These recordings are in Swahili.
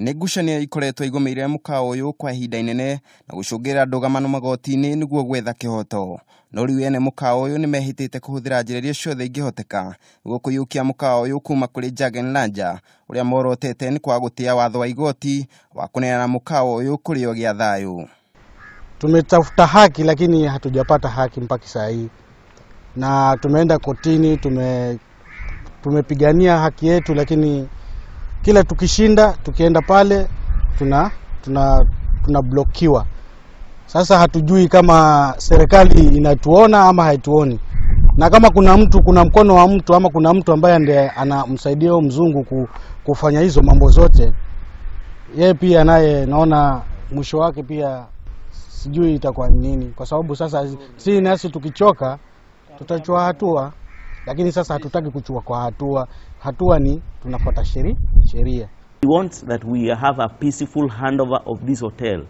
Negucanio ikoretwo igomeire mukawa uyu kwa ihinda inene na gucungira ndugamano magoti-ini niguo gwetha kihoto. No riu ene mukawa uyu nimehitite kuhuthira njira iria ciothe ingihoteka niguo kuiyukia mukawa uyu kuma kuri Lanja uria morotete ni kwaga gutia watho wa igoti wa kuneana mukawa uyu kuri gia thayu. Tumetafuta haki lakini hatujapata haki mpaka saa hii. Na tumeenda kotini, tumepigania haki yetu, lakini kila tukishinda tukienda pale tuna blokiwa. Sasa hatujui kama serikali inatuona ama haituoni. Na kama kuna mkono wa mtu ama kuna mtu ambaye ndiye anamsaidia mzungu kufanya hizo mambo zote, yeye pia naye naona mwisho wake pia sijui itakuwa nini, kwa sababu sasa si nasi tukichoka tutachukua hatua, lakini sasa hatutaki kuchukua kwa hatua ni tunafuata sheria. We want that we have a peaceful handover of this hotel.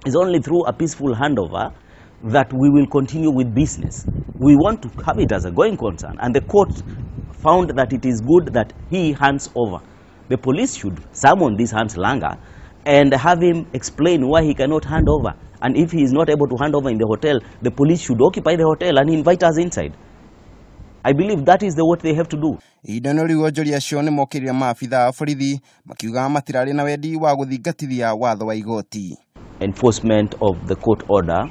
It's only through a peaceful handover that we will continue with business. We want to have it as a going concern, and the court found that it is good that he hands over. The police should summon this Hans Langer and have him explain why he cannot hand over. And if he is not able to hand over in the hotel, the police should occupy the hotel and invite us inside. I believe that is what they have to do. Idano riu mwonjoria cio ni mokirire maabitha a borithi makiuga matirari na wendi wa guthingatithia watho wa igoti. Enforcement of the court order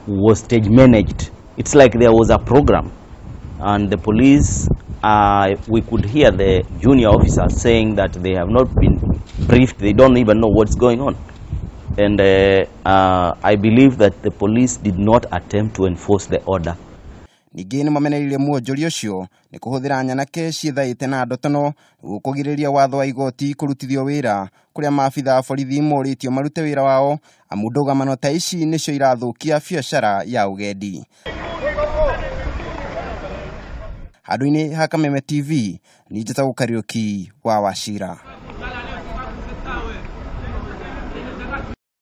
was stage managed. It's like there was a program, and the police, we could hear the junior officers saying that they have not been briefed, they don't even know what's going on. And I believe that the police did not attempt to enforce the order. Ningĩ mamenereire mwonjoria ucio ni kuhuthira nyanake ciithaite na ndotono gukugiriria watho wa igoti kurutithio wira kuria maabitha a borithi moritio marute wira wao amu ndugamano ta ici nicio irathukia biacara ya ugendi. Handũ-inĩ ha Kameme TV ni njĩtagwo Kariuki wa Wachira.